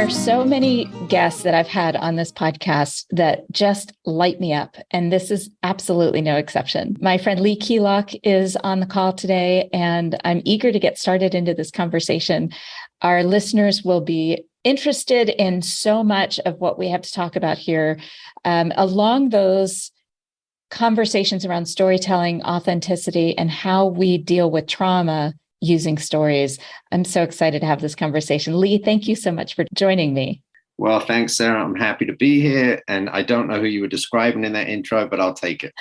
are so many guests that I've had on this podcast that just light me up, and this is absolutely no exception. My friend Lee Keylock is on the call today, and I'm eager to get started into this conversation. Our listeners will be interested in so much of what we have to talk about here, along those conversations around storytelling, authenticity, and how we deal with trauma using stories. I'm so excited to have this conversation. Lee, thank you so much for joining me. Well, thanks, Sarah. I'm happy to be here. And I don't know who you were describing in that intro, but I'll take it.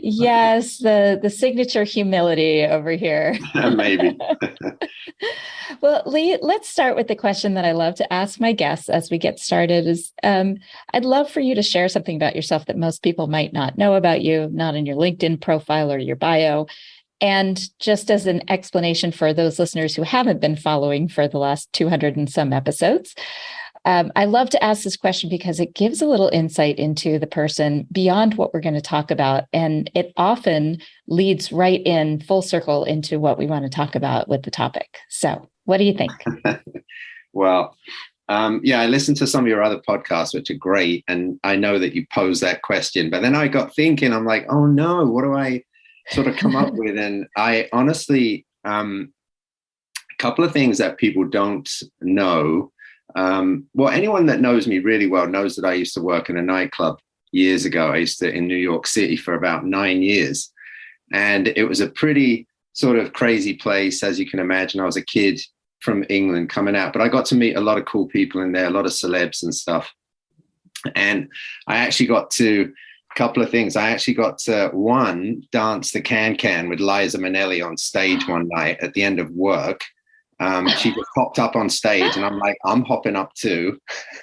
Yes, the signature humility over here. Maybe. Well, Lee, let's start with the question that I love to ask my guests as we get started is, I'd love for you to share something about yourself that most people might not know about you, not in your LinkedIn profile or your bio. And just as an explanation for those listeners who haven't been following for the last 200 and some episodes, I love to ask this question because it gives a little insight into the person beyond what we're going to talk about. And it often leads right in full circle into what we want to talk about with the topic. So what do you think? Well, I listened to some of your other podcasts, which are great. And I know that you posed that question, but then I got thinking, I'm like, oh no, what do I sort of come up with? And I honestly, a couple of things that people don't know. Well, anyone that knows me really well knows that I used to work in a nightclub years ago. I used to in New York City for about 9 years. And it was a pretty sort of crazy place. As you can imagine, I was a kid from England coming out, but I got to meet a lot of cool people in there, a lot of celebs and stuff. And I actually got to couple of things. I actually got to dance the can with Liza Minnelli on stage one night at the end of work. She just popped up on stage and I'm like, I'm hopping up too.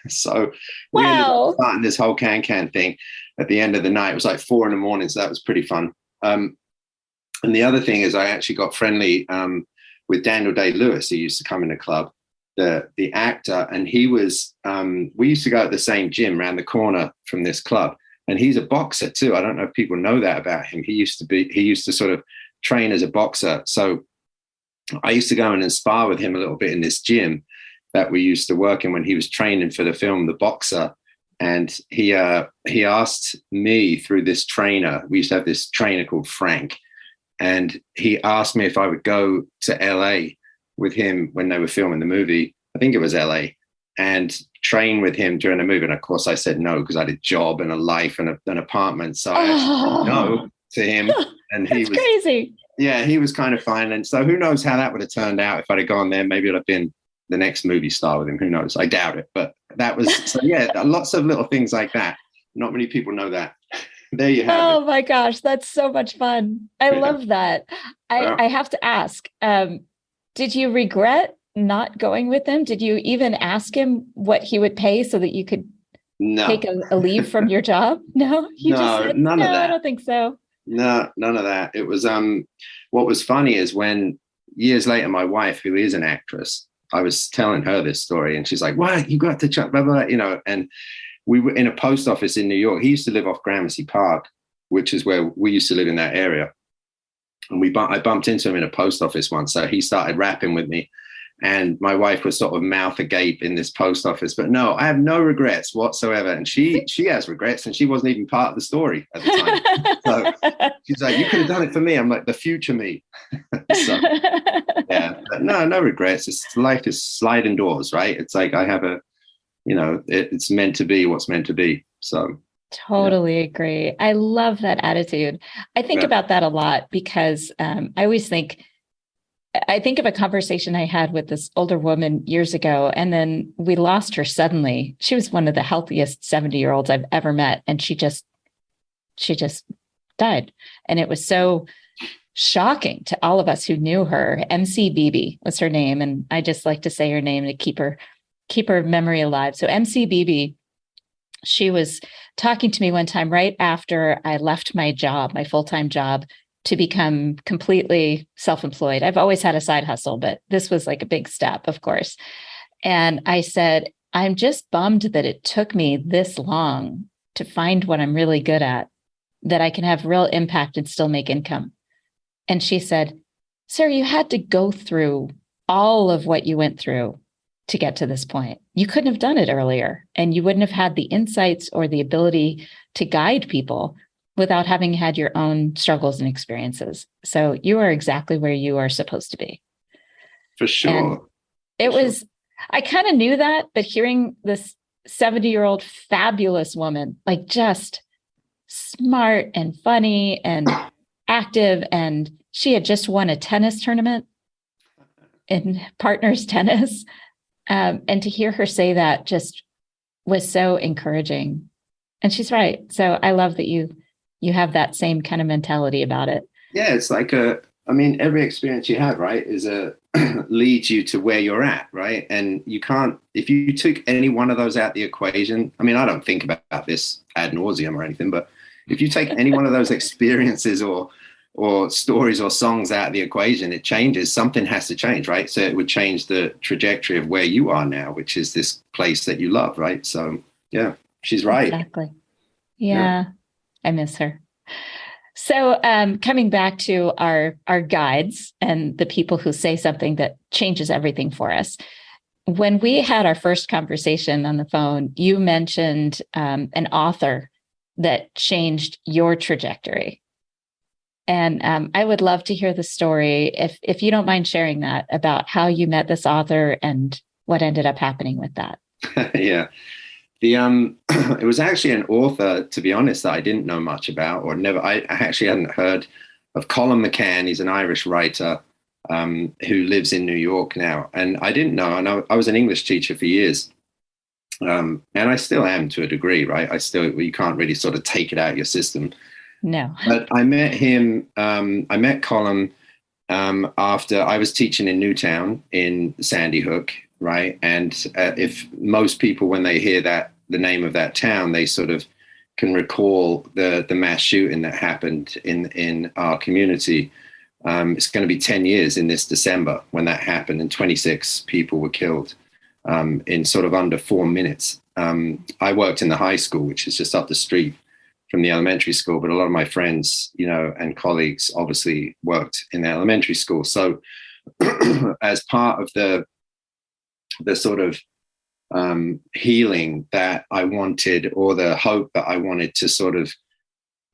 So we ended up starting this whole can thing at the end of the night. It was like 4 a.m. So that was pretty fun. And the other thing is I actually got friendly with Daniel Day-Lewis, who used to come in the club, the actor. And he was, we used to go at the same gym around the corner from this club. And he's a boxer too. I don't know if people know that about him. He used to sort of train as a boxer. So I used to go in and spar with him a little bit in this gym that we used to work in when he was training for the film, The Boxer. And he asked me through this trainer. We used to have this trainer called Frank. And he asked me if I would go to LA with him when they were filming the movie. I think it was LA. And train with him during the movie. And of course I said no, because I had a job and a life and an apartment. So I actually said no to him. And he was crazy. Yeah, he was kind of fine. And so who knows how that would have turned out if I'd have gone there. Maybe I'd have been the next movie star with him. Who knows? I doubt it. But that was, so yeah, lots of little things like that. Not many people know that. There you have it. Oh my gosh, that's so much fun. I love that. I have to ask, did you regret not going with him? Did you even ask him what he would pay so that you could take a leave from your job? No, you just said, none of that. I don't think so. No, none of that. It was, what was funny is when years later, my wife, who is an actress, I was telling her this story and she's like, what, you got to chat, blah, blah, and we were in a post office in New York. He used to live off Gramercy Park, which is where we used to live in that area. And I bumped into him in a post office once. So he started rapping with me. And my wife was sort of mouth agape in this post office. But no, I have no regrets whatsoever. And she has regrets, and she wasn't even part of the story at the time. So she's like, you could have done it for me. I'm like, the future me. So, yeah, but no regrets. Life is sliding doors, right? It's like I have it's meant to be what's meant to be. So totally agree. I love that attitude. I think about that a lot because I think of a conversation I had with this older woman years ago, and then we lost her suddenly. She was one of the healthiest 70-year-olds I've ever met. And she just died. And it was so shocking to all of us who knew her. MC Beebe was her name. And I just like to say her name to keep her memory alive. So MC Beebe, she was talking to me one time right after I left my job, my full-time job, to become completely self-employed. I've always had a side hustle, but this was like a big step, of course. And I said, I'm just bummed that it took me this long to find what I'm really good at, that I can have real impact and still make income. And she said, Sarah, you had to go through all of what you went through to get to this point. You couldn't have done it earlier, and you wouldn't have had the insights or the ability to guide people without having had your own struggles and experiences. So you are exactly where you are supposed to be. For sure. And it was, I kind of knew that, but hearing this 70-year-old fabulous woman, like just smart and funny and active, and she had just won a tennis tournament in partners tennis. And to hear her say that just was so encouraging. And she's right. So I love that you have that same kind of mentality about it. Yeah, it's like every experience you have, right, is leads you to where you're at, right? And you can't, if you took any one of those out the equation, I mean, I don't think about this ad nauseum or anything, but if you take any one of those experiences or stories or songs out of the equation, it changes. Something has to change, right? So it would change the trajectory of where you are now, which is this place that you love, right? So yeah, she's right. Exactly. Yeah. I miss her. So coming back to our guides and the people who say something that changes everything for us. When we had our first conversation on the phone, you mentioned an author that changed your trajectory. And I would love to hear the story, if you don't mind sharing that, about how you met this author and what ended up happening with that. Yeah. It was actually an author, to be honest, that I didn't know much about, or never. I actually hadn't heard of Colin McCann. He's an Irish writer who lives in New York now, and I didn't know. And I was an English teacher for years, and I still am to a degree, right? You can't really sort of take it out of your system. No. But I met him. I met Colin after I was teaching in Newtown in Sandy Hook, right? And if most people, when they hear the name of that town, they sort of can recall the mass shooting that happened in our community. It's going to be 10 years in this December when that happened, and 26 people were killed in sort of under 4 minutes. I worked in the high school, which is just up the street from the elementary school, but a lot of my friends, and colleagues obviously worked in the elementary school. So as part of the sort of healing that I wanted, or the hope that I wanted to sort of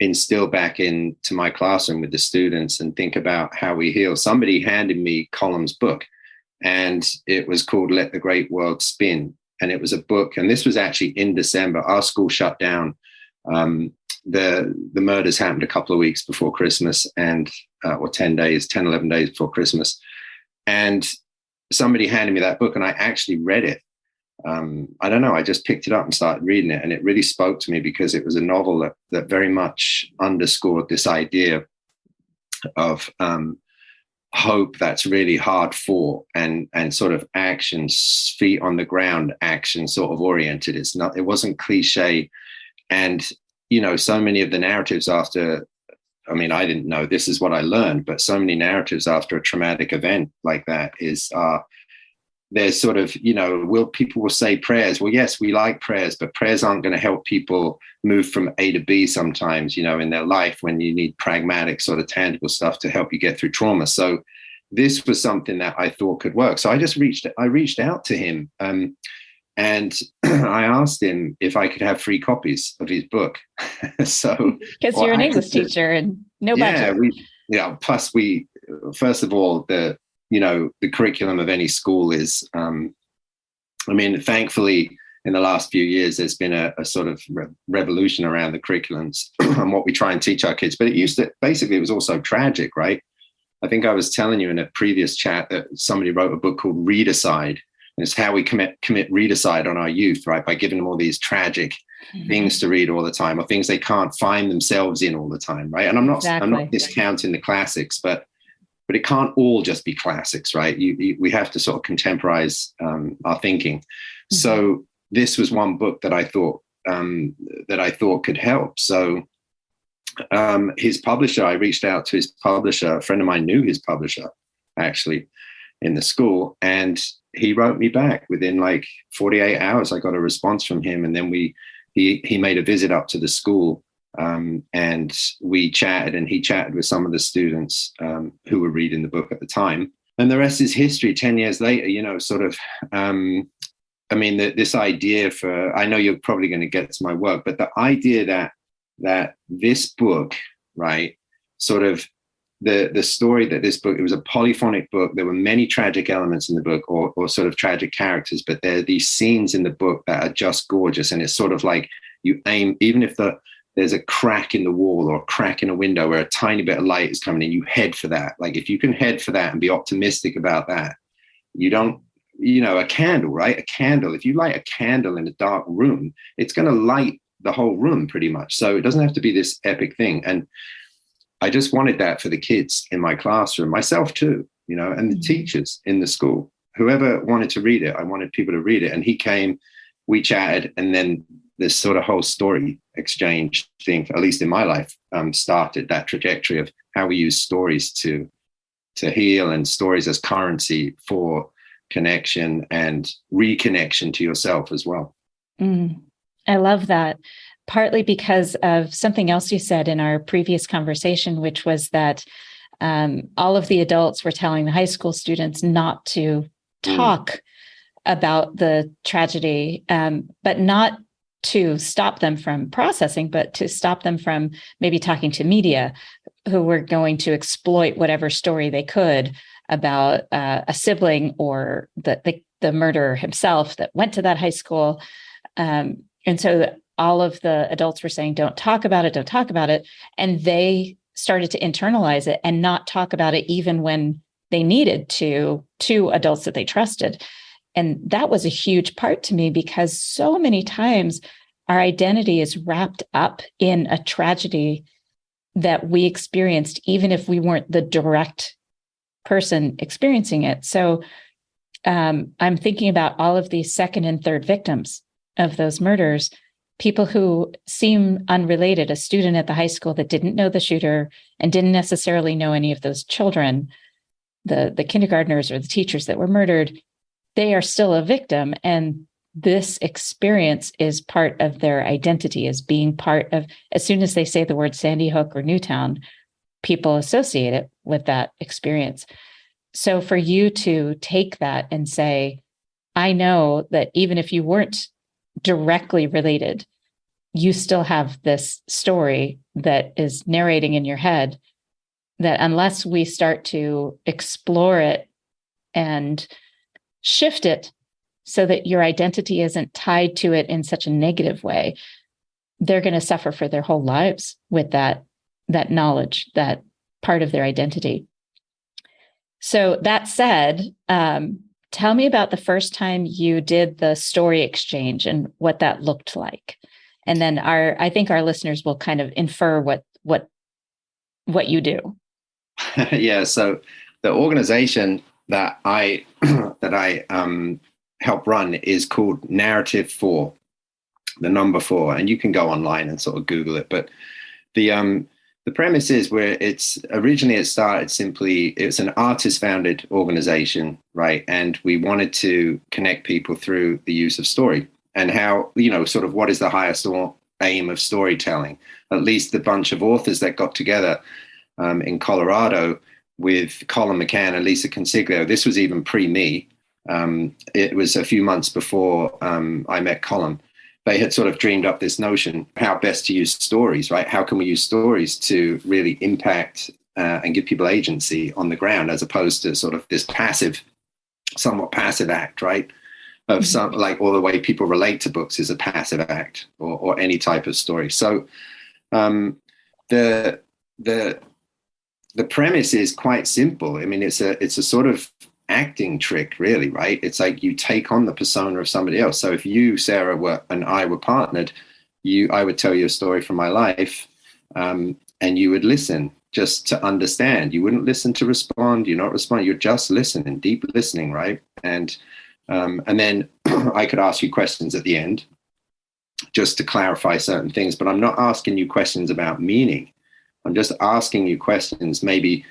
instill back into my classroom with the students and think about how we heal, somebody handed me Colin's book, and it was called Let the Great World Spin. And it was a book, and this was actually in December. Our school shut down. The murders happened a couple of weeks before Christmas, and or 10, 11 days before Christmas. And somebody handed me that book, and I actually read it. I don't know, I just picked it up and started reading it, and it really spoke to me because it was a novel that very much underscored this idea of hope that's really hard fought, and sort of action, feet on the ground, action sort of oriented. It wasn't cliche. And so many of the narratives after, I didn't know, this is what I learned, but so many narratives after a traumatic event like that is there's sort of, people will say prayers. Well, yes, we like prayers, but prayers aren't going to help people move from A to B sometimes, in their life, when you need pragmatic, sort of tangible stuff to help you get through trauma. So this was something that I thought could work. So I reached out to him, and I asked him if I could have free copies of his book. So because you're an English teacher and no budget. Plus first of all, the curriculum of any school is, thankfully in the last few years, there's been a sort of revolution around the curriculums and what we try and teach our kids. But it was also tragic, right? I think I was telling you in a previous chat that somebody wrote a book called Readercide. And it's how we commit readercide on our youth, right? By giving them all these tragic things to read all the time, or things they can't find themselves in all the time, right? And I'm not discounting the classics, but it can't all just be classics, right? We have to sort of contemporize our thinking. Mm-hmm. So this was one book that I thought could help. So his publisher, I reached out to his publisher. A friend of mine knew his publisher actually in the school, and he wrote me back within like 48 hours. I got a response from him, and then he made a visit up to the school, and we chatted, and he chatted with some of the students who were reading the book at the time. the rest is history. 10 years later, sort of, I mean, this idea I know you're probably going to get to my work, but the idea that this book, right, sort of the story that this book, it was a polyphonic book. There were many tragic elements in the book, or sort of tragic characters, but there are these scenes in the book that are just gorgeous. And it's sort of like you aim, even if there's a crack in the wall or a crack in a window where a tiny bit of light is coming in, you head for that. Like if you can head for that and be optimistic about that, you don't, a candle, right? A candle, if you light a candle in a dark room, it's going to light the whole room pretty much. So it doesn't have to be this epic thing. And I just wanted that for the kids in my classroom, myself too, and the teachers in the school, whoever wanted to read it, I wanted people to read it. And he came, we chatted, and then this sort of whole story exchange thing, at least in my life, started that trajectory of how we use stories to heal, and stories as currency for connection and reconnection to yourself as well. I love that. Partly because of something else you said in our previous conversation, which was that all of the adults were telling the high school students not to talk about the tragedy, but not to stop them from processing, but to stop them from maybe talking to media who were going to exploit whatever story they could about a sibling or the murderer himself that went to that high school. And so all of the adults were saying, don't talk about it, don't talk about it. And they started to internalize it and not talk about it even when they needed to adults that they trusted. And that was a huge part to me, because so many times our identity is wrapped up in a tragedy that we experienced, even if we weren't the direct person experiencing it. So I'm thinking about all of these second and third victims of those murders, people who seem unrelated, a student at the high school that didn't know the shooter and didn't necessarily know any of those children, the kindergartners or the teachers that were murdered. They are still a victim. And this experience is part of their identity, as being part of, as soon as they say the word Sandy Hook or Newtown, people associate it with that experience. So for you to take that and say, I know that even if you weren't directly related, you still have this story that is narrating in your head, that unless we start to explore it and shift it so that your identity isn't tied to it in such a negative way, they're going to suffer for their whole lives with that knowledge, that part of their identity. So that said, tell me about the first time you did the story exchange and what that looked like. And then I think our listeners will kind of infer what you do. Yeah. So the organization that I help run is called Narrative 4, the number 4, and you can go online and sort of Google it. But the premise is where it started simply, it's an artist-founded organization, right? And we wanted to connect people through the use of story, and how, sort of what is the highest aim of storytelling. At least the bunch of authors that got together in Colorado with Colin McCann and Lisa Consiglio. This was even pre-me. It was a few months before I met Colin. They had sort of dreamed up this notion, how best to use stories, right? How can we use stories to really impact and give people agency on the ground, as opposed to sort of this somewhat passive act, right? Of some, like, all the way people relate to books is a passive act, or any type of story. So the premise is quite simple. I mean, it's a sort of acting trick, really, right? It's like you take on the persona of somebody else. So if you, Sarah, and I were partnered, I would tell you a story from my life, and you would listen just to understand. You wouldn't listen to respond. You're not responding. You're just listening, deep listening, right? And then I could ask you questions at the end just to clarify certain things, but I'm not asking you questions about meaning. I'm just asking you questions maybe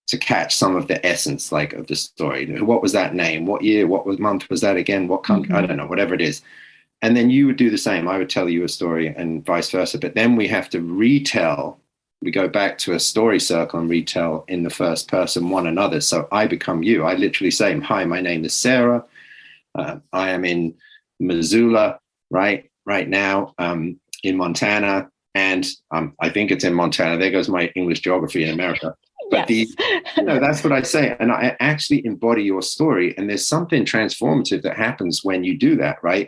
to catch some of the essence, like, of the story. What was that name? What year? What month was that again? What country? I don't know, whatever it is. And then you would do the same. I would tell you a story and vice versa. But then we have to retell we go back to a story circle and retell in the first person one another. So I become you. I literally say, hi, my name is Sarah. I am in Missoula right now, in Montana. And I think it's in Montana. There goes my English geography in America. But Yes. that's what I say. And I actually embody your story. And there's something transformative that happens when you do that, right?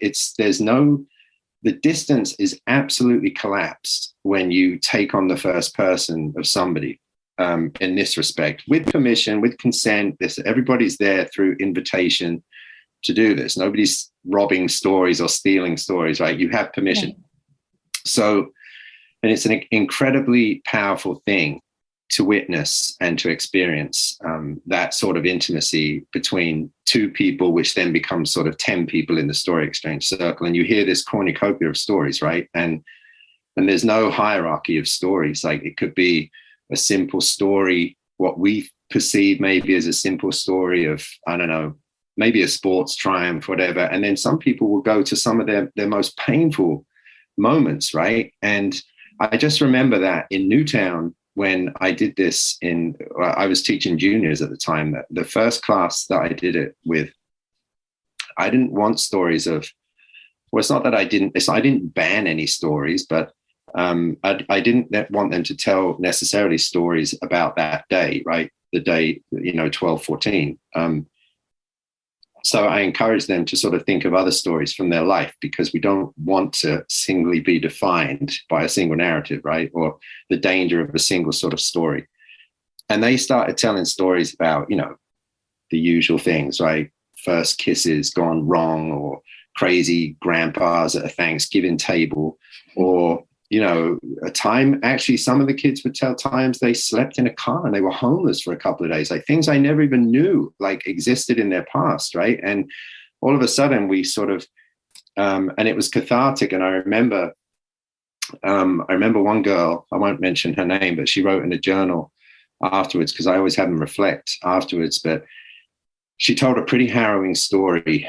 The distance is absolutely collapsed when you take on the first person of somebody, in this respect, with permission, with consent. Everybody's there through invitation to do this. Nobody's robbing stories or stealing stories, right? You have permission. Right. So, and it's an incredibly powerful thing to witness and to experience, that sort of intimacy between two people, which then becomes sort of 10 people in the story exchange circle. And you hear this cornucopia of stories, right? And there's no hierarchy of stories. Like, it could be a simple story, what we perceive maybe as a simple story of, I don't know, maybe a sports triumph, whatever. And then some people will go to some of their most painful moments, right? And I just remember that in Newtown, when I did this I was teaching juniors at the time, that the first class that I did it with, I didn't want stories of, well, it's not that I didn't ban any stories, but I didn't want them to tell necessarily stories about that day, right? The day, 12/14. So I encourage them to sort of think of other stories from their life, because we don't want to singly be defined by a single narrative, right? Or the danger of a single sort of story. And they started telling stories about, the usual things, right? First kisses gone wrong, or crazy grandpas at a Thanksgiving table, or, a time, actually, some of the kids would tell times they slept in a car and they were homeless for a couple of days, like things I never even knew like existed in their past, right? And all of a sudden we sort of, and it was cathartic. And I remember one girl, I won't mention her name, but she wrote in a journal afterwards, because I always have them reflect afterwards, but she told a pretty harrowing story,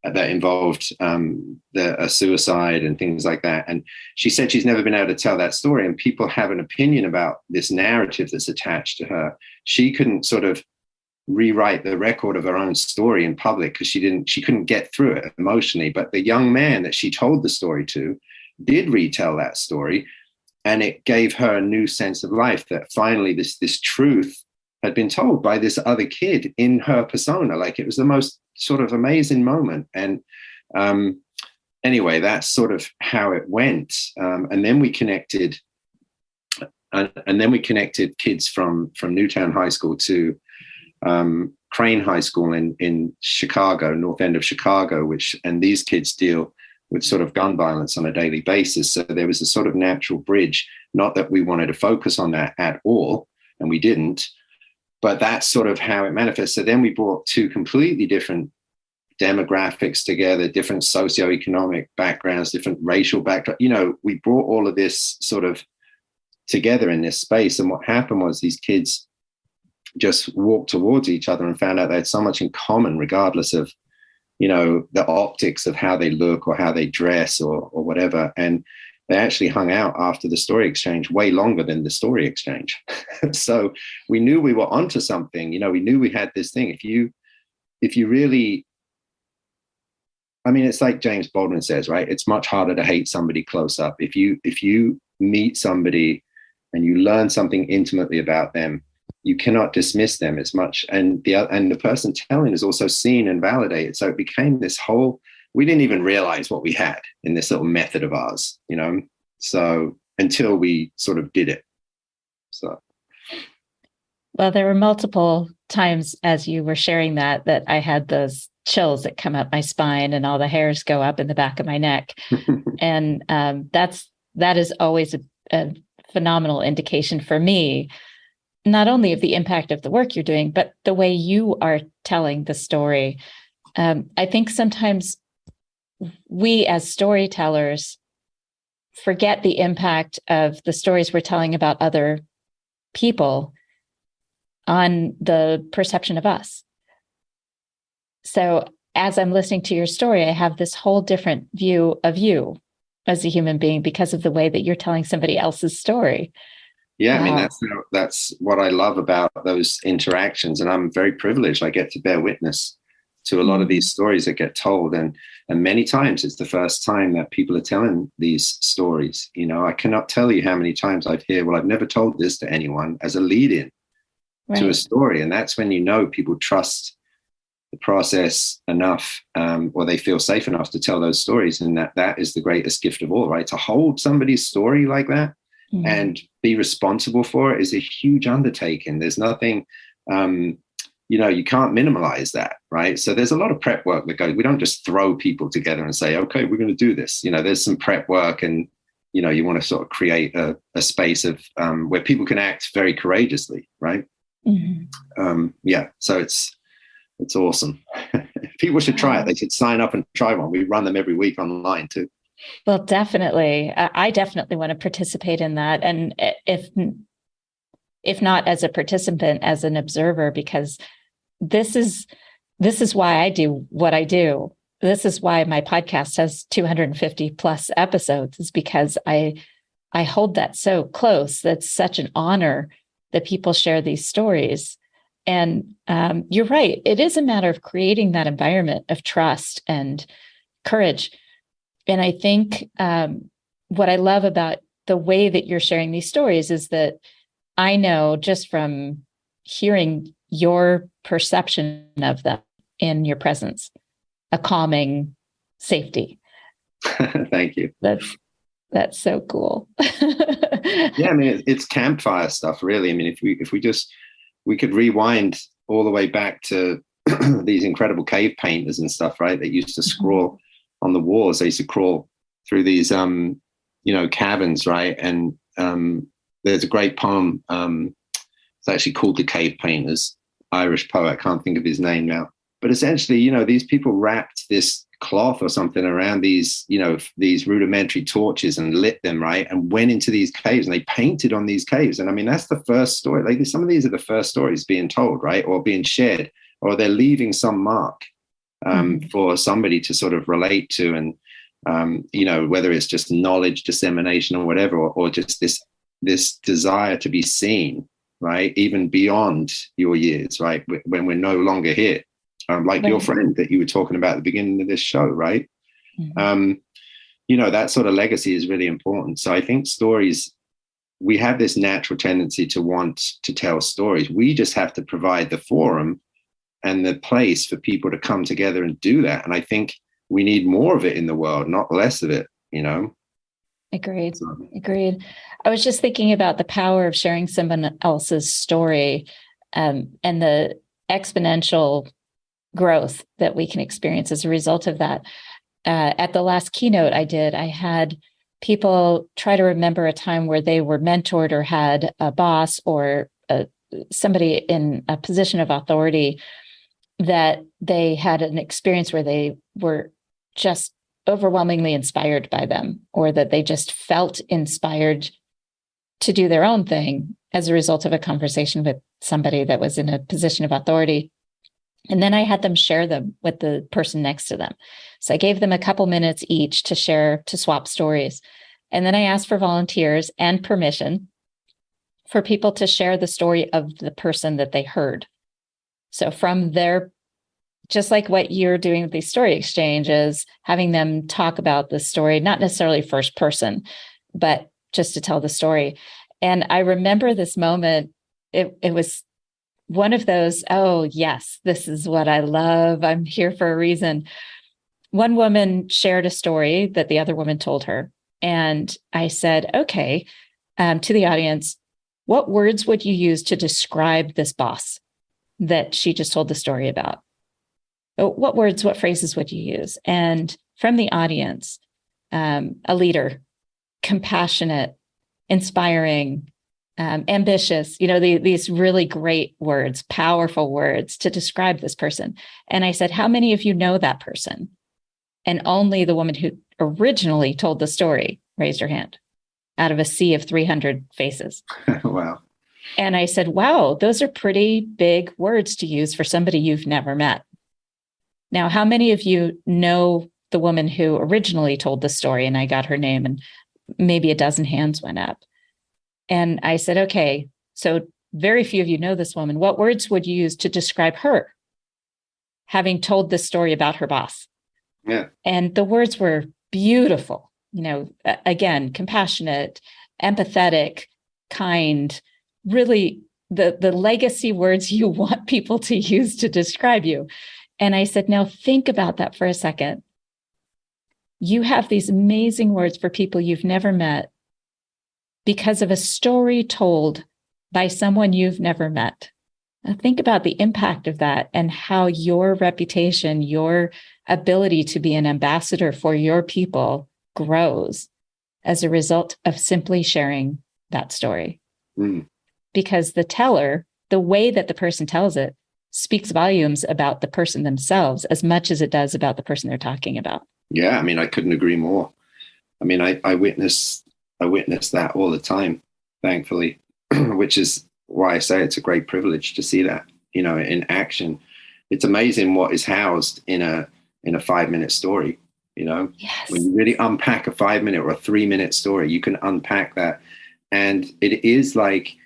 that involved a suicide and things like that. And she said she's never been able to tell that story, and people have an opinion about this narrative that's attached to her. She couldn't sort of rewrite the record of her own story in public because she couldn't get through it emotionally. But the young man that she told the story to did retell that story, and it gave her a new sense of life, that finally this truth had been told by this other kid in her persona. Like, it was the most sort of amazing moment. And anyway, that's sort of how it went. And then we connected, kids from Newtown High School to Crane High School in Chicago, north end of Chicago, and these kids deal with sort of gun violence on a daily basis. So there was a sort of natural bridge, not that we wanted to focus on that at all, and we didn't, but that's sort of how it manifests. So then we brought two completely different demographics together, different socioeconomic backgrounds, different racial backgrounds. We brought all of this sort of together in this space. And what happened was these kids just walked towards each other and found out they had so much in common, regardless of, the optics of how they look or how they dress or whatever. And they actually hung out after the story exchange way longer than the story exchange. So we knew we were onto something. We knew we had this thing. If you really, it's like James Baldwin says, right? It's much harder to hate somebody close up. If you meet somebody and you learn something intimately about them, you cannot dismiss them as much. And the person telling is also seen and validated. So it became this whole, we didn't even realize what we had in this little method of ours, so until we sort of did it. So. Well, there were multiple times as you were sharing that I had those chills that come up my spine and all the hairs go up in the back of my neck. And that is always a phenomenal indication for me, not only of the impact of the work you're doing, but the way you are telling the story. I think sometimes we as storytellers forget the impact of the stories we're telling about other people on the perception of us. So as I'm listening to your story, I have this whole different view of you as a human being because of the way that you're telling somebody else's story. Yeah, I mean, Wow. that's what I love about those interactions, and I'm very privileged. I get to bear witness to a lot of these Mhm. stories that get told, and many times it's the first time that people are telling these stories. You know, I cannot tell you how many times I've heard, "Well, I've never told this to anyone," as a lead-in to a Right. story, and that's when you know people trust the process enough, or they feel safe enough to tell those stories, and that is the greatest gift of all, right? To hold somebody's story like that Mhm. and be responsible for it is a huge undertaking. There's nothing, you can't minimalize that, right? So there's a lot of prep work that goes. We don't just throw people together and say, okay, we're going to do this. There's some prep work, and you want to sort of create a space of where people can act very courageously, right? Mhm. Yeah, so it's awesome. People should try it. Wow. They should sign up and try one. We run them every week online too. Well, definitely. I definitely want to participate in that. And if not as a participant, as an observer, because this is this is why I do what I do. This is why my podcast has 250 plus episodes, is because I hold that so close. That's such an honor that people share these stories. And you're right. It is a matter of creating that environment of trust and courage. And I think what I love about the way that you're sharing these stories is that I know just from hearing your perception of them in your presence, a calming safety. Thank you. That's so cool. Yeah, I mean, it's campfire stuff, really. I mean, we could rewind all the way back to these incredible cave painters and stuff, right? That used to scrawl on the walls. They used to crawl through these, caverns, right? And there's a great poem. It's actually called "The Cave Painters." Irish poet. I can't think of his name now. But essentially, these people wrapped this cloth or something around these rudimentary torches and lit them, right? And went into these caves and they painted on these caves. And I mean, that's the first story. Like, some of these are the first stories being told, right? Or being shared, or they're leaving some mark for somebody to sort of relate to. And, whether it's just knowledge dissemination or whatever, or just this desire to be seen, right? Even beyond your years, right? When we're no longer here. Like your Right. friend that you were talking about at the beginning of this show, right? Mhm. That sort of legacy is really important. So I think stories, we have this natural tendency to want to tell stories. We just have to provide the forum and the place for people to come together and do that. And I think we need more of it in the world, not less of it. Agreed. So, Agreed. I was just thinking about the power of sharing someone else's story, and the exponential growth that we can experience as a result of that. At the last keynote I did, I had people try to remember a time where they were mentored or had a boss or somebody in a position of authority that they had an experience where they were just overwhelmingly inspired by them, or that they just felt inspired to do their own thing as a result of a conversation with somebody that was in a position of authority. And then I had them share them with the person next to them. So I gave them a couple minutes each to share, to swap stories. And then I asked for volunteers and permission for people to share the story of the person that they heard. So from their, just like what you're doing with these story exchanges, having them talk about the story, not necessarily first person, but just to tell the story. And I remember this moment. It was one of those, oh, yes, this is what I love. I'm here for a reason. One woman shared a story that the other woman told her. And I said, okay, to the audience, what words would you use to describe this boss that she just told the story about? What words, what phrases would you use? And from the audience, a leader, compassionate, inspiring, ambitious, these really great words, powerful words to describe this person. And I said, how many of you know that person? And only the woman who originally told the story raised her hand out of a sea of 300 faces. wow. And I said, wow, those are pretty big words to use for somebody you've never met. Now, how many of you know the woman who originally told the story? And I got her name, and maybe a dozen hands went up. And I said, okay, so very few of you know this woman. What words would you use to describe her, having told this story about her boss? Yeah. And the words were beautiful, again, compassionate, empathetic, kind, really the legacy words you want people to use to describe you. And I said, now think about that for a second. You have these amazing words for people you've never met because of a story told by someone you've never met. Now think about the impact of that and how your reputation, your ability to be an ambassador for your people grows as a result of simply sharing that story. Mm. Because the teller, the way that the person tells it, speaks volumes about the person themselves as much as it does about the person they're talking about. Yeah, I mean, I couldn't agree more. I mean, I witness that all the time, thankfully, which is why I say it's a great privilege to see that, in action. It's amazing what is housed in a 5-minute story, Yes. When you really unpack a 5-minute or a 3-minute story, you can unpack that. And it is like,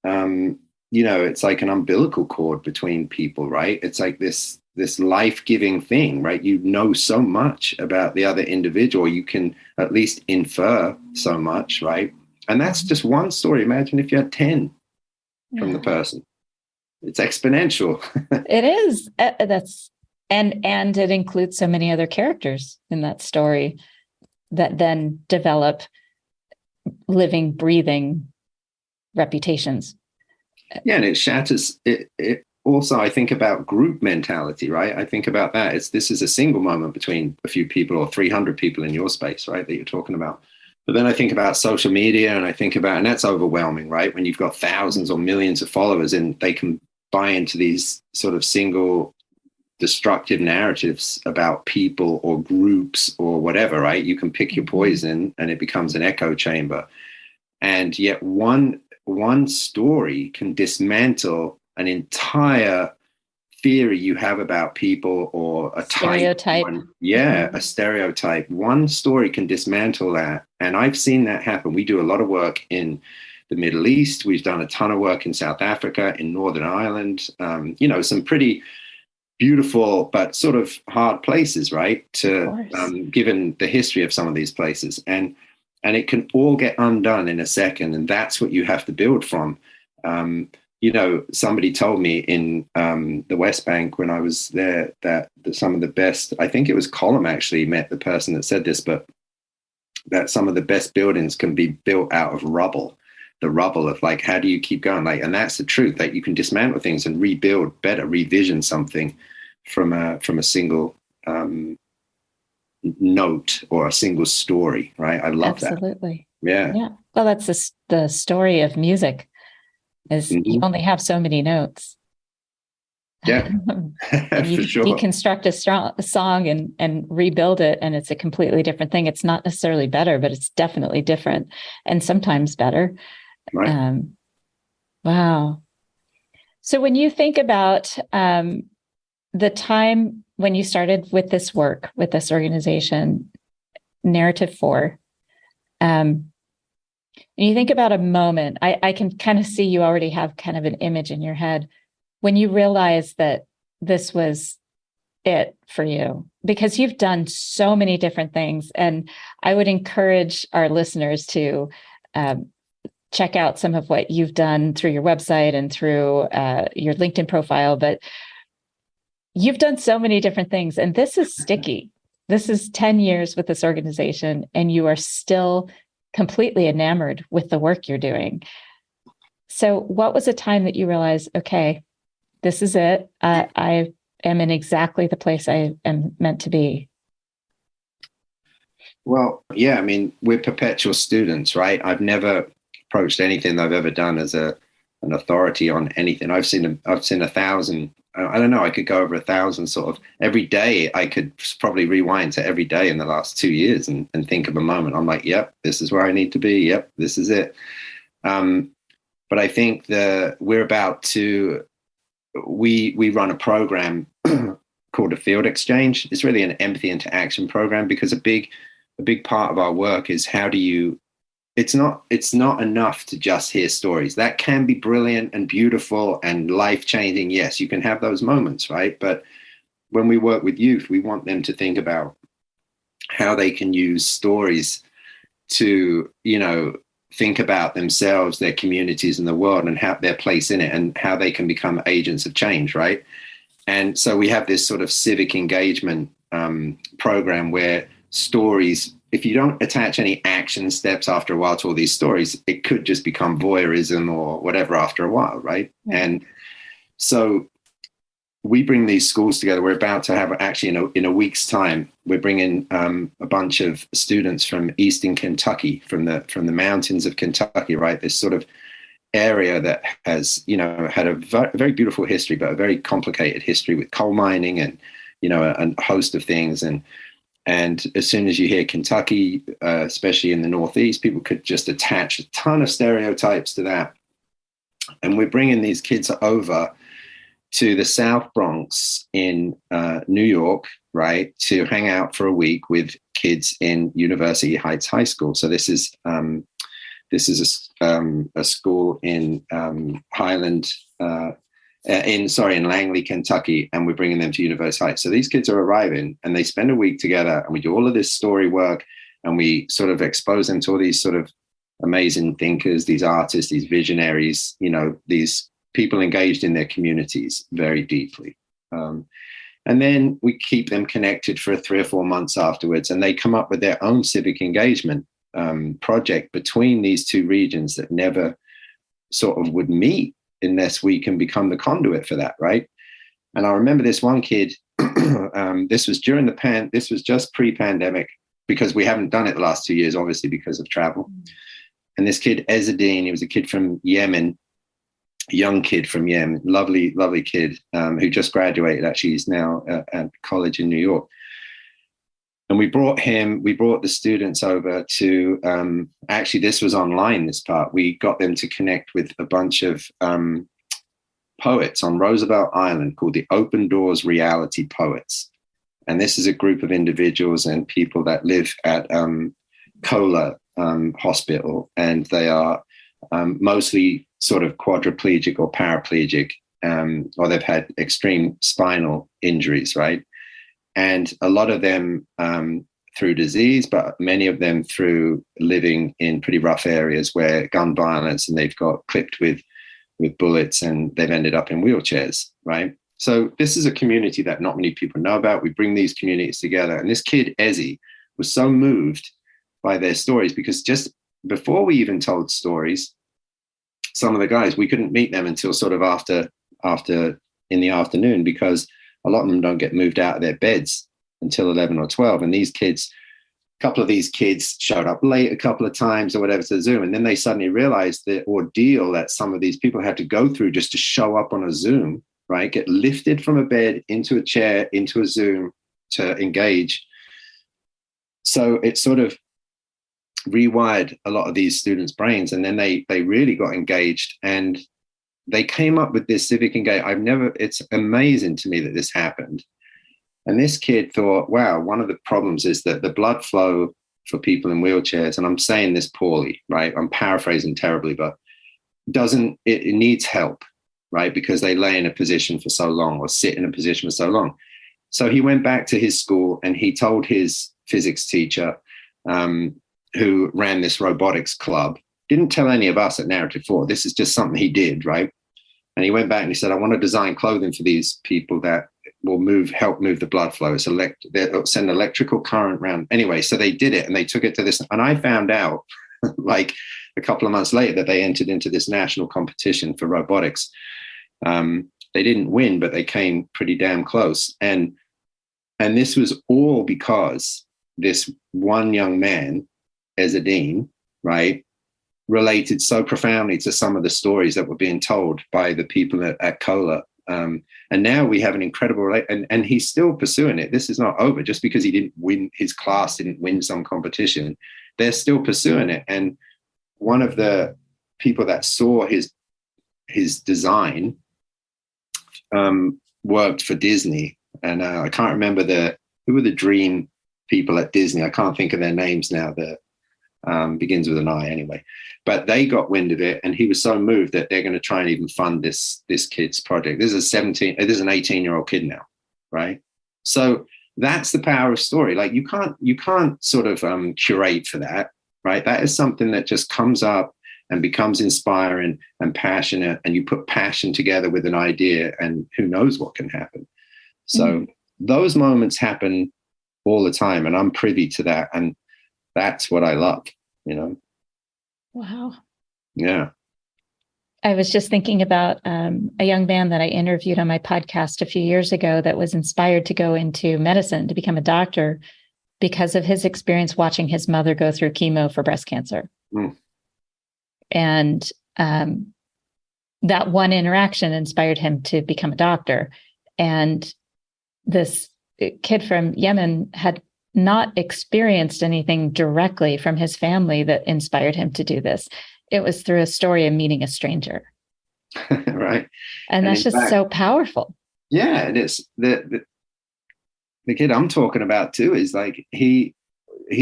it's like an umbilical cord between people, right? It's like this life-giving thing, right? You know so much about the other individual. You can at least infer so much, right? And that's just one story. Imagine if you had 10 from the person. It's exponential. It is. And it includes so many other characters in that story that then develop living, breathing reputations. Yeah, and it shatters it also. I think about group mentality, right? I think about that. This is a single moment between a few people or 300 people in your space, right, that you're talking about. But then I think about social media, and that's overwhelming, right? When you've got thousands or millions of followers and they can buy into these sort of single destructive narratives about people or groups or whatever, right? You can pick your poison and it becomes an echo chamber. And yet one story can dismantle an entire theory you have about people or a stereotype. A stereotype. One story can dismantle that. And I've seen that happen. We do a lot of work in the Middle East. We've done a ton of work in South Africa, in Northern Ireland, some pretty beautiful but sort of hard places, right? Given the history of some of these places. And it can all get undone in a second. And that's what you have to build from. Somebody told me in the West Bank when I was there that some of the best, I think it was Colum actually met the person that said this, but that some of the best buildings can be built out of rubble. The rubble of like, how do you keep going? Like, and that's the truth, that you can dismantle things and rebuild better, revision something from a single note or a single story, right? I love that. Absolutely. Yeah. Well, that's the story of music is you only have so many notes. Yeah, and you for sure. Deconstruct a song and rebuild it, and it's a completely different thing. It's not necessarily better, but it's definitely different, and sometimes better. Right. Wow. So when you think about the time when you started with this work, with this organization, Narrative 4, and you think about a moment, I can kind of see you already have kind of an image in your head when you realize that this was it for you, because you've done so many different things. And I would encourage our listeners to check out some of what you've done through your website and through your LinkedIn profile. But you've done so many different things, and this is sticky. This is 10 years with this organization, and you are still completely enamored with the work you're doing. So what was a time that you realized, okay, this is it. I am in exactly the place I am meant to be? Well, yeah, I mean, we're perpetual students, right? I've never approached anything I've ever done as an authority on anything. I've seen 1,000. I don't know. I could go over 1,000 sort of every day. I could probably rewind to every day in the last 2 years and think of a moment. I'm like, yep, this is where I need to be. Yep, this is it. But I think we're about to. We run a program called a Field Exchange. It's really an empathy into action program, because a big part of our work is how do you it's not enough to just hear stories. That can be brilliant and beautiful and life-changing. Yes, you can have those moments, right? But when we work with youth, we want them to think about how they can use stories to, think about themselves, their communities, and the world, and how their place in it, and how they can become agents of change, right? And so we have this sort of civic engagement program where stories, if you don't attach any action steps after a while to all these stories, it could just become voyeurism or whatever after a while, right? Yeah. And so we bring these schools together. We're about to have, actually, in a week's time, we're bringing a bunch of students from Eastern Kentucky, from the mountains of Kentucky, right? This sort of area that has, had a very beautiful history, but a very complicated history with coal mining and, a host of things. And as soon as you hear Kentucky, especially in the Northeast, people could just attach a ton of stereotypes to that. And we're bringing these kids over to the South Bronx in New York, right, to hang out for a week with kids in University Heights High School. So this is a school in Highland, in Langley, Kentucky, and we're bringing them to University Heights. So these kids are arriving, and they spend a week together, and we do all of this story work, and we sort of expose them to all these sort of amazing thinkers, these artists, these visionaries, these people engaged in their communities very deeply. And then we keep them connected for 3 or 4 months afterwards, and they come up with their own civic engagement project between these two regions that never sort of would meet unless we can become the conduit for that, right? And I remember this one kid, this was this was just pre-pandemic, because we haven't done it the last 2 years, obviously, because of travel. And this kid, Ezzeddine, he was a kid from Yemen, young kid from Yemen, lovely, lovely kid, who just graduated. Actually, he's now at college in New York. And we brought the students over to, actually, this was online, this part. We got them to connect with a bunch of poets on Roosevelt Island called the Open Doors Reality Poets. And this is a group of individuals and people that live at Kola Hospital. And they are mostly sort of quadriplegic or paraplegic, or they've had extreme spinal injuries, right? And a lot of them through disease, but many of them through living in pretty rough areas where gun violence, and they've got clipped with bullets, and they've ended up in wheelchairs, right? So this is a community that not many people know about. We bring these communities together. And this kid, Ezzy, was so moved by their stories, because just before we even told stories, some of the guys, we couldn't meet them until sort of after in the afternoon, because a lot of them don't get moved out of their beds until 11 or 12. And these kids, a couple of these kids showed up late a couple of times or whatever to Zoom. And then they suddenly realized the ordeal that some of these people had to go through just to show up on a Zoom, right? Get lifted from a bed into a chair, into a Zoom to engage. So it sort of rewired a lot of these students' brains. And then they really got engaged, and they came up with this civic engagement. It's amazing to me that this happened. And this kid thought, wow, one of the problems is that the blood flow for people in wheelchairs, and I'm saying this poorly, right? I'm paraphrasing terribly, but it needs help, right? Because they lay in a position for so long, or sit in a position for so long. So he went back to his school, and he told his physics teacher, who ran this robotics club, didn't tell any of us at Narrative 4. This is just something he did, right? And he went back and he said, I want to design clothing for these people that will help move the blood flow. They'll send electrical current around. Anyway, so they did it, and they took it to this. And I found out like a couple of months later that they entered into this national competition for robotics. They didn't win, but they came pretty damn close. And this was all because this one young man, Ezzeddine, right, related so profoundly to some of the stories that were being told by the people at Kola. And now we have an incredible, and he's still pursuing it. This is not over. Just because he didn't win, his class didn't win some competition, they're still pursuing it. And one of the people that saw his design worked for Disney. And I can't remember who were the dream people at Disney. I can't think of their names now. begins with an I anyway. But they got wind of it, and he was so moved that they're going to try and even fund this kid's project. This is an 18-year-old kid now, right? So that's the power of story. Like you can't sort of curate for that, right? That is something that just comes up and becomes inspiring and passionate, and you put passion together with an idea, and who knows what can happen. So those moments happen all the time, and I'm privy to that, and that's what I love, you know. Wow. Yeah. I was just thinking about a young man that I interviewed on my podcast a few years ago that was inspired to go into medicine, to become a doctor, because of his experience watching his mother go through chemo for breast cancer. And that one interaction inspired him to become a doctor. And this kid from Yemen had not experienced anything directly from his family that inspired him to do this. It was through a story of meeting a stranger. Right. And that's just so powerful. Yeah, it is. The kid I'm talking about too is like he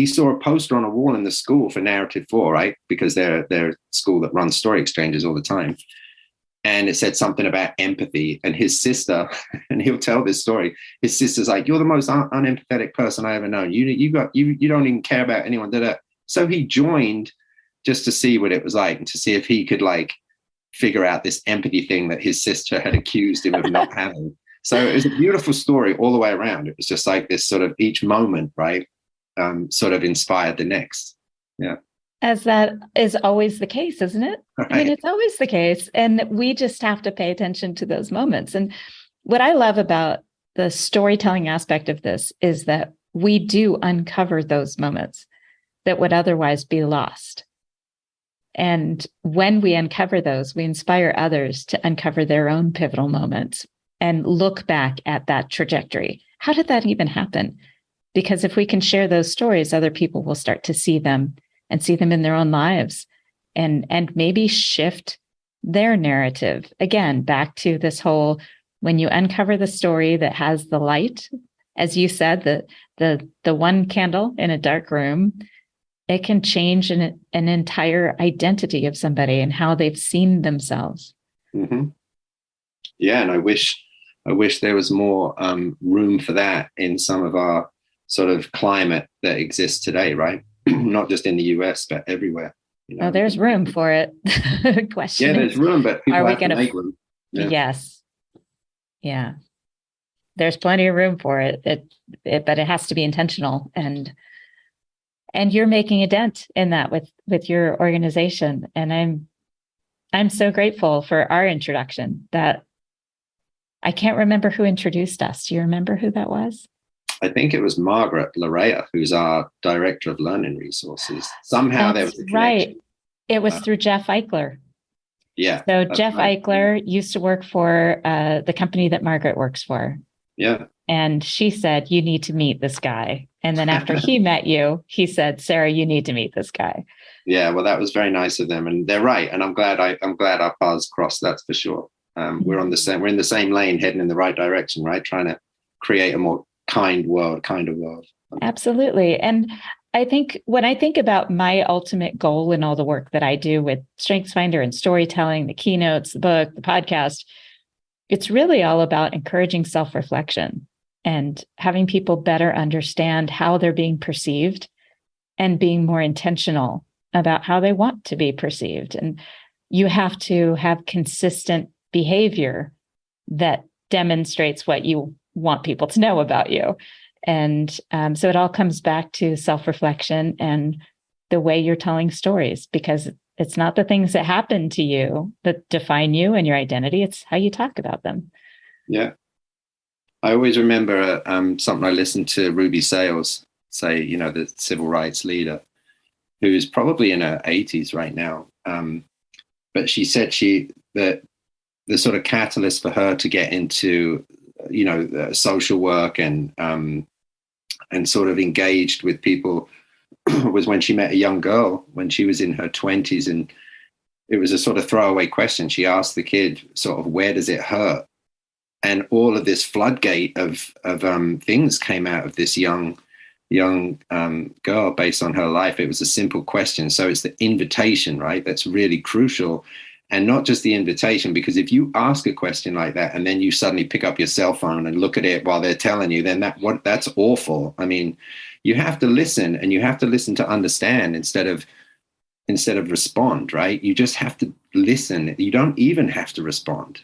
saw a poster on a wall in the school for Narrative 4, right? Because they're a school that runs story exchanges all the time. And it said something about empathy, and his sister, and he'll tell this story. His sister's like, "You're the most unempathetic person I ever known. You don't even care about anyone." So he joined just to see what it was like, and to see if he could like figure out this empathy thing that his sister had accused him of not having. So it was a beautiful story all the way around. It was just like this sort of each moment, right? Sort of inspired the next. Yeah. As that is always the case, isn't it? Right. I mean, it's always the case. And we just have to pay attention to those moments. And what I love about the storytelling aspect of this is that we do uncover those moments that would otherwise be lost. And when we uncover those, we inspire others to uncover their own pivotal moments and look back at that trajectory. How did that even happen? Because if we can share those stories, other people will start to see them and see them in their own lives, and maybe shift their narrative. Again, back to this whole, when you uncover the story that has the light, as you said, the one candle in a dark room, it can change an entire identity of somebody and how they've seen themselves. Mm-hmm. Yeah, and I wish there was more room for that in some of our sort of climate that exists today, right? Not just in the US, but everywhere. You know? Oh, there's room for it. Question. Yeah, there's room, but people have to make room. Yeah. Yes. Yeah. There's plenty of room for it. But it has to be intentional. And you're making a dent in that with your organization. And I'm so grateful for our introduction. That I can't remember who introduced us. Do you remember who that was? I think it was Margaret Larea, who's our Director of Learning Resources. Somehow there was a connection. Right. It was through Jeff Eichler. Yeah. So Jeff Eichler used to work for the company that Margaret works for. Yeah. And she said, "You need to meet this guy." And then after he met you, he said, "Sarah, you need to meet this guy." Yeah. Well, that was very nice of them, and they're right. And I'm glad our paths crossed. That's for sure. We're in the same lane, heading in the right direction, right? Trying to create a more kind world. Absolutely. And I think when I think about my ultimate goal in all the work that I do with StrengthsFinder and storytelling, the keynotes, the book, the podcast, it's really all about encouraging self-reflection and having people better understand how they're being perceived and being more intentional about how they want to be perceived. And you have to have consistent behavior that demonstrates what you want people to know about you. And so it all comes back to self-reflection and the way you're telling stories, because it's not the things that happen to you that define you and your identity. It's how you talk about them. Yeah. I always remember something I listened to Ruby Sales say, the civil rights leader, who's probably in her 80s right now. But she said that the sort of catalyst for her to get into social work and sort of engaged with people was when she met a young girl when she was in her 20s, and it was a sort of throwaway question. She asked the kid sort of, "Where does it hurt?" And all of this floodgate of things came out of this young young girl based on her life. It was a simple question. So it's the invitation, right? That's really crucial. And not just the invitation, because if you ask a question like that and then you suddenly pick up your cell phone and look at it while they're telling you, then that's awful. I mean, you have to listen, and you have to listen to understand instead of respond, right? You just have to listen. You don't even have to respond.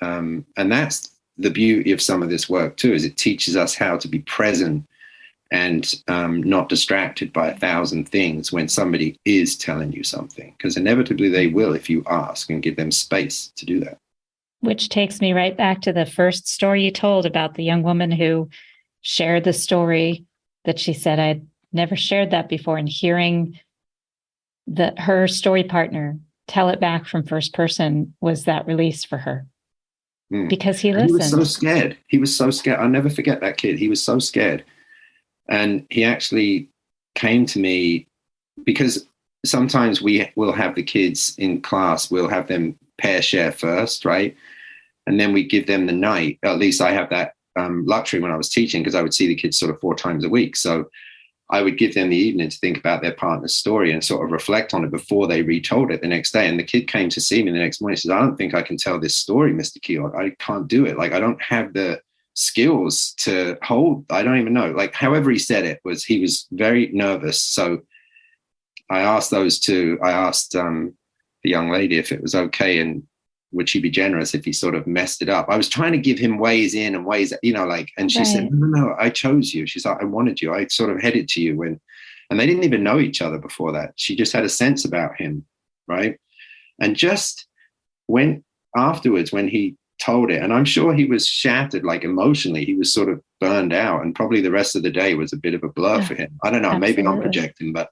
And that's the beauty of some of this work too, is it teaches us how to be present and not distracted by 1,000 things when somebody is telling you something, because inevitably they will if you ask and give them space to do that. Which takes me right back to the first story you told about the young woman who shared the story that she said, I'd never shared that before, and hearing her story partner tell it back from first person was that release for her. Because he listened. He was so scared. He was so scared. I'll never forget that kid. He was so scared. And he actually came to me, because sometimes we will have the kids in class, we'll have them pair share first, right? And then we give them the night. At least I have that luxury when I was teaching, because I would see the kids sort of 4 times a week. So I would give them the evening to think about their partner's story and sort of reflect on it before they retold it the next day. And the kid came to see me the next morning. He says, I don't think I can tell this story, Mr. Keylock. I can't do it. Like, I don't have the skills to hold. I don't even know. Like, however he said it, he was very nervous. So I asked the young lady if it was okay, and would she be generous if he sort of messed it up. I was trying to give him ways in and ways, and she said, no, I chose you. She's like, I wanted you. I sort of headed to you and they didn't even know each other before that. She just had a sense about him. Right. And just afterwards, when he told it, and I'm sure he was shattered, like emotionally, he was sort of burned out, and probably the rest of the day was a bit of a blur for him. I don't know, absolutely. Maybe I'm projecting, but.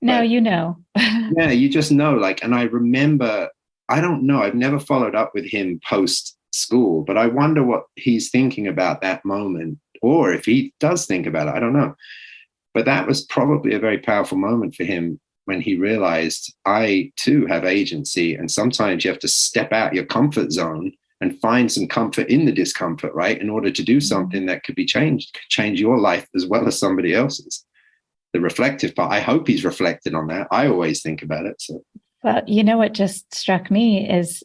No, you know. Yeah, you just know, like, and I remember, I don't know, I've never followed up with him post school, but I wonder what he's thinking about that moment, or if he does think about it, I don't know. But that was probably a very powerful moment for him, when he realized, I too have agency, and sometimes you have to step out your comfort zone and find some comfort in the discomfort, right? In order to do something that could be changed, could change your life as well as somebody else's. The reflective part, I hope he's reflected on that. I always think about it. So. Well, you know what just struck me is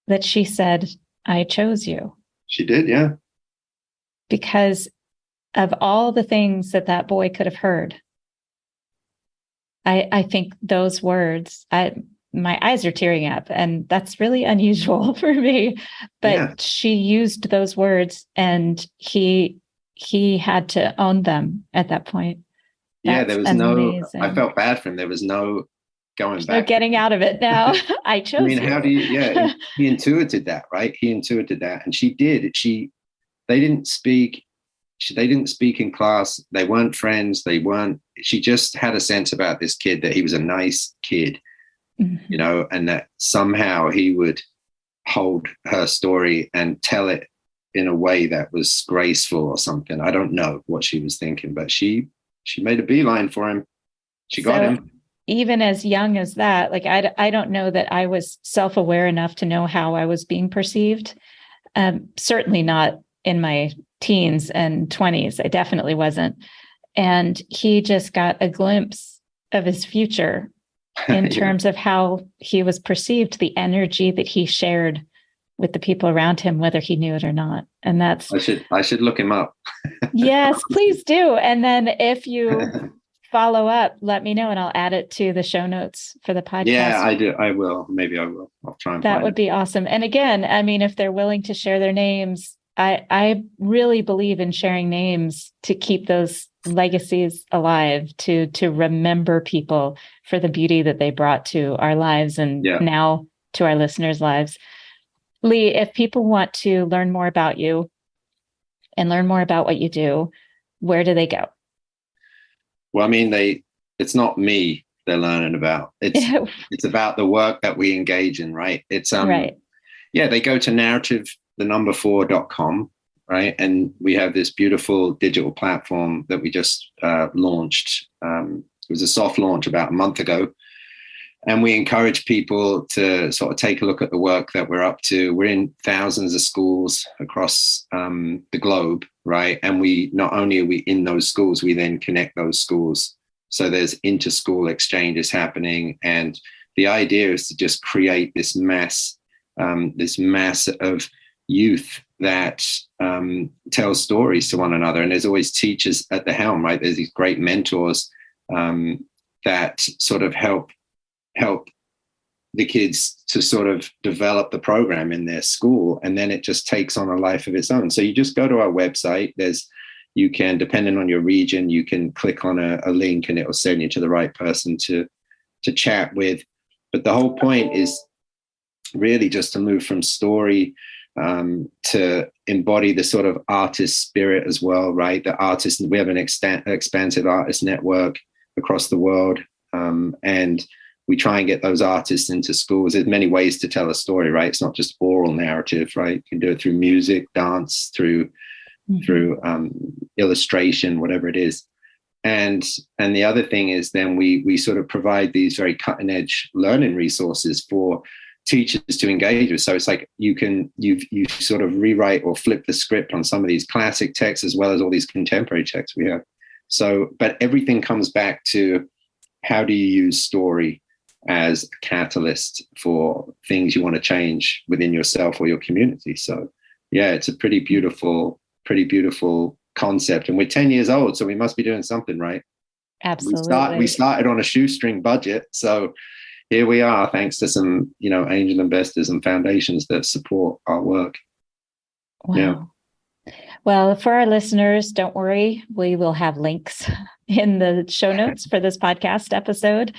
that she said, I chose you. She did, yeah. Because of all the things that boy could have heard, I think those words, my eyes are tearing up, and that's really unusual for me. But yeah. She used those words, and he had to own them at that point. That's there was amazing. I felt bad for him. There was no going back. No getting out of it now. I chose. I mean, how do you? He intuited that, right? He intuited that, and she did. They didn't speak. They didn't speak in class. They weren't friends. She just had a sense about this kid, that he was a nice kid, and that somehow he would hold her story and tell it in a way that was graceful or something. I don't know what she was thinking, but she made a beeline for him. She got him. Even as young as that, like, I don't know that I was self-aware enough to know how I was being perceived. Certainly not in my teens and 20s. I definitely wasn't. And he just got a glimpse of his future in terms of how he was perceived, the energy that he shared with the people around him, whether he knew it or not. And that's... I should look him up. Yes, please do. And then if you follow up, let me know, and I'll add it to the show notes for the podcast. Yeah, I do. I will. Maybe I will. I'll try and that would be awesome. And again, I mean, if they're willing to share their names, I really believe in sharing names to keep those legacies alive, to remember people for the beauty that they brought to our lives, and now to our listeners' lives. Lee, if people want to learn more about you and learn more about what you do, where do they go? Well, I mean, it's not me they're learning about. It's about the work that we engage in, right? It's right. Yeah, they go to narrative4.com, right? And we have this beautiful digital platform that we just launched. It was a soft launch about a month ago. And we encourage people to sort of take a look at the work that we're up to. We're in thousands of schools across the globe, right? And we not only are we in those schools, we then connect those schools. So there's inter-school exchanges happening. And the idea is to just create this mass of youth that tells stories to one another. And there's always teachers at the helm, right? There's these great mentors that sort of help the kids to sort of develop the program in their school, and then it just takes on a life of its own. So you just go to our website. You can, depending on your region, you can click on a link and it will send you to the right person to chat with. But the whole point is really just to move from story to embody the sort of artist spirit as well, right? The artists, we have an expansive artist network across the world, and we try and get those artists into schools. There's many ways to tell a story, right? It's not just oral narrative, right? You can do it through music, dance, through illustration, whatever it is. And the other thing is then we sort of provide these very cutting edge learning resources for teachers to engage with. So it's like you sort of rewrite or flip the script on some of these classic texts as well as all these contemporary texts we have. So, but everything comes back to how do you use story as a catalyst for things you want to change within yourself or your community. So yeah, it's a pretty beautiful concept. And we're 10 years old, so we must be doing something right. Absolutely. We started on a shoestring budget. So here we are, thanks to some, angel investors and foundations that support our work. Wow. Yeah. Well, for our listeners, don't worry. We will have links in the show notes for this podcast episode.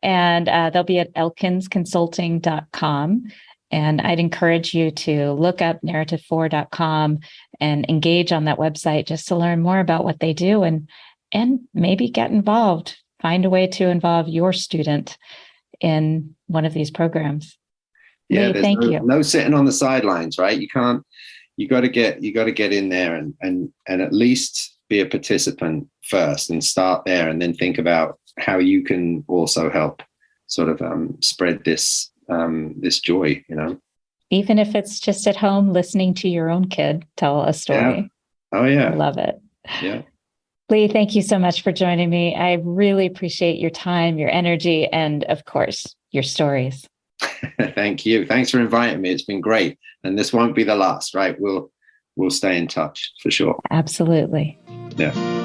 And they'll be at elkinsconsulting.com. And I'd encourage you to look up narrative4.com and engage on that website just to learn more about what they do and maybe get involved. Find a way to involve your student in one of these programs. Yeah, Lee, thank you. No sitting on the sidelines, right? You got to get in there and at least be a participant first and start there, and then think about how you can also help sort of spread this joy, Even if it's just at home listening to your own kid tell a story. Yeah. Oh yeah. I love it. Yeah. Lee, thank you so much for joining me. I really appreciate your time, your energy, and of course, your stories. Thank you. Thanks for inviting me. It's been great. And this won't be the last, right? We'll stay in touch for sure. Absolutely. Yeah.